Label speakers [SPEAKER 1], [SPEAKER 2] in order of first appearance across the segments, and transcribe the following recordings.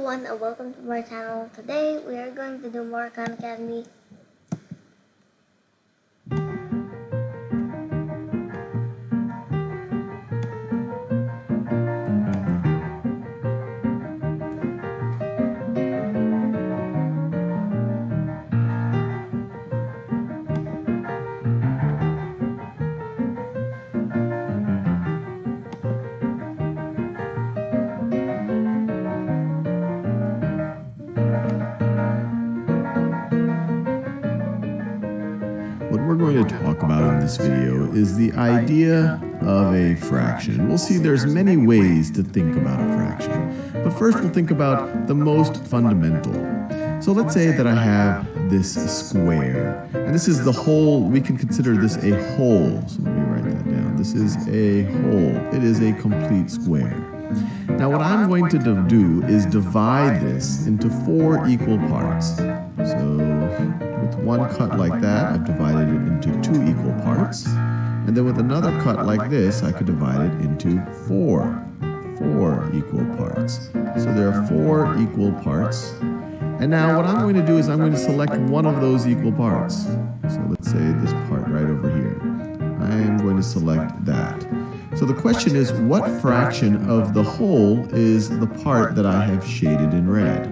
[SPEAKER 1] everyone and welcome to my channel. Today we are going to do more Khan Academy.
[SPEAKER 2] What we're going to talk about in this video is the idea of a fraction. We'll see there's many ways to think about a fraction, but first we'll think about the most fundamental. So let's say that I have this square, and this is the whole. We can consider this a whole. So let me write that down. This is a whole. It is a complete square. Now what I'm going to do is divide this into 4 equal parts. So with one cut like that, I've divided it into 2 equal parts. And then with another cut like this, I could divide it into 4 equal parts. So there are 4 equal parts. And now what I'm going to do is I'm going to select one of those equal parts. So let's say this part right over here. I am going to select that. So the question is, what fraction of the whole is the part that I have shaded in red?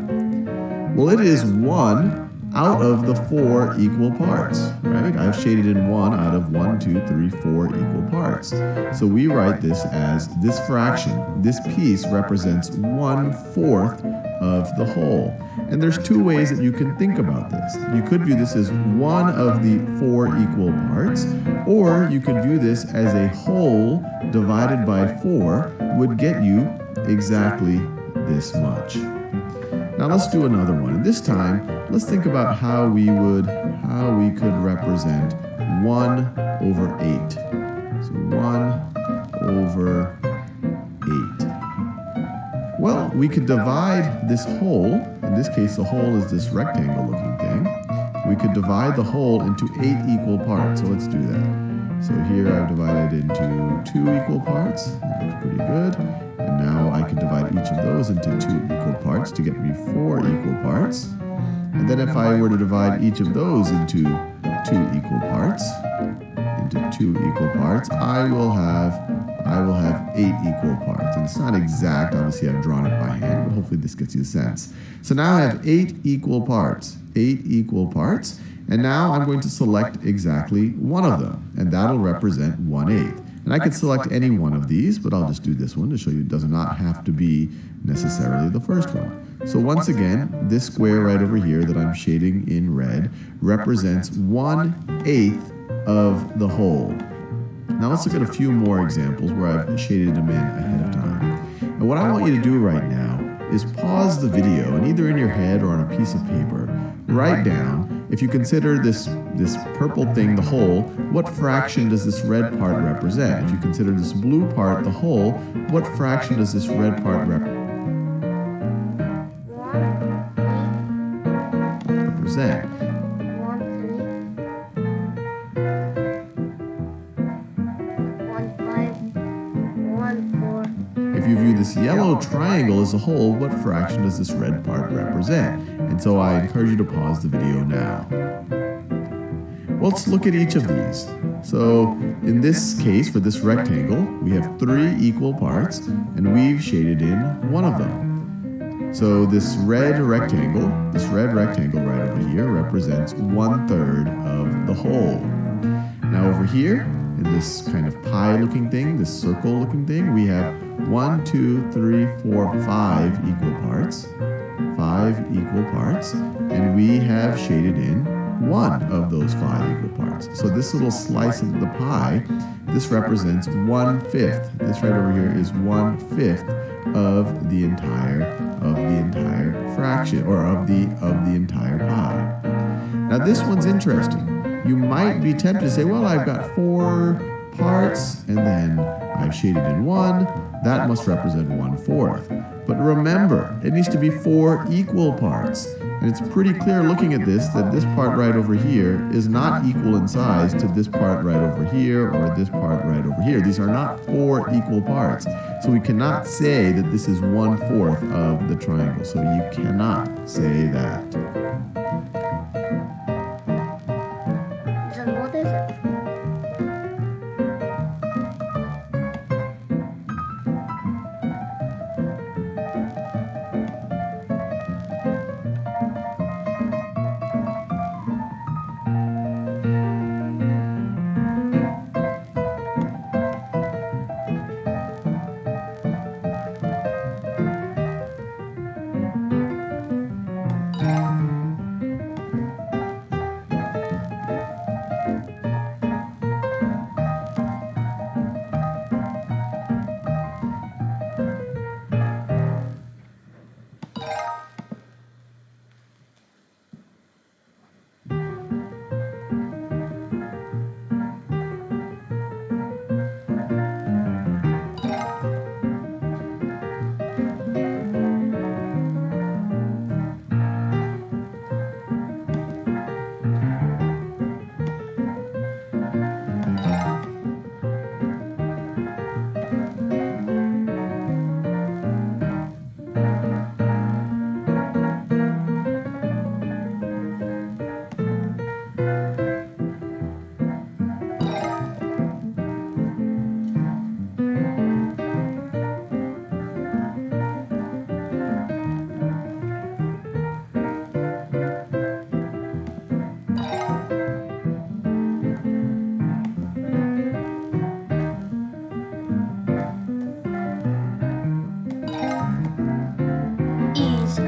[SPEAKER 2] Well, it is 1 out of the 4 equal parts, right? I've shaded in 1 out of 1, 2, 3, 4 equal parts. So we write this as this fraction. This piece represents 1/4 of the whole. And there's 2 ways that you can think about this. You could view this as 1 of the 4 equal parts, or you could view this as a whole divided by 4 would get you exactly this much. Now let's do another one. And this time, let's think about how we could represent 1/8. So 1/8. Well, we could divide this whole. In this case, the whole is this rectangle looking thing. We could divide the whole into 8 equal parts. So let's do that. So here I've divided into 2 equal parts. That looks pretty good. And now I can divide each of those into 2 equal parts to get me 4 equal parts. And then if I were to divide each of those into 2 equal parts, I will have 8 equal parts. And it's not exact, obviously I've drawn it by hand, but hopefully this gets you a sense. So now I have 8 equal parts, and now I'm going to select exactly one of them, and that'll represent 1/8. And I could select any one of these, but I'll just do this one to show you it does not have to be necessarily the first one. So once again, this square right over here that I'm shading in red represents 1/8 of the whole. Now let's look at a few more examples where I've shaded them in ahead of time. And what I want you to do right now is pause the video and either in your head or on a piece of paper, write down, if you consider this purple thing the whole, what fraction does this red part represent? If you consider this blue part the whole, what fraction does this red part represent? If you view this yellow triangle as a whole, what fraction does this red part represent? And so I encourage you to pause the video now. Well, let's look at each of these. So in this case, for this rectangle, we have 3 equal parts, and we've shaded in one of them. So this red rectangle right over here represents 1/3 of the whole. Now over here, in this kind of pie looking thing, this circle looking thing, we have 1, 2, 3, 4, 5 equal parts. 5 equal parts, and we have shaded in 1 of those 5 equal parts. So this little slice of the pie, this represents 1/5. This right over here is 1/5 of the entire fraction, or of the entire pie. Now this one's interesting. You might be tempted to say, well, I've got 4 parts, and then I've shaded in 1. That must represent 1/4. But remember, it needs to be 4 equal parts. And it's pretty clear looking at this that this part right over here is not equal in size to this part right over here or this part right over here. These are not 4 equal parts. So we cannot say that this is 1/4 of the triangle. So you cannot say that.
[SPEAKER 1] Then what is it? Easy.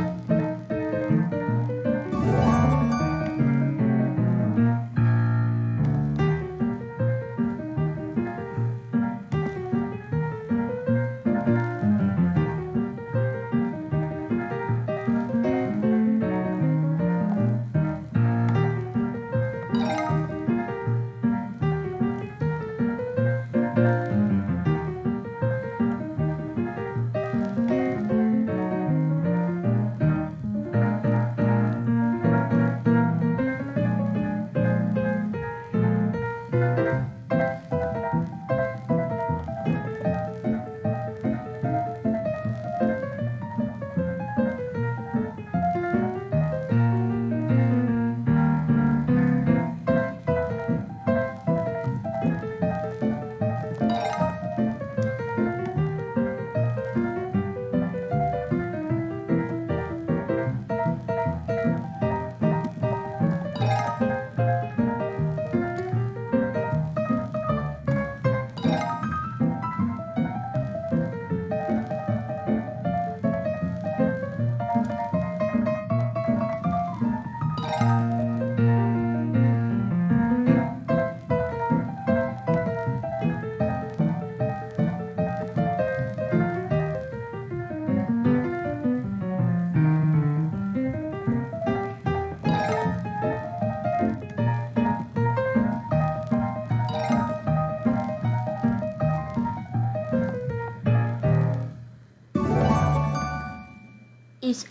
[SPEAKER 1] Is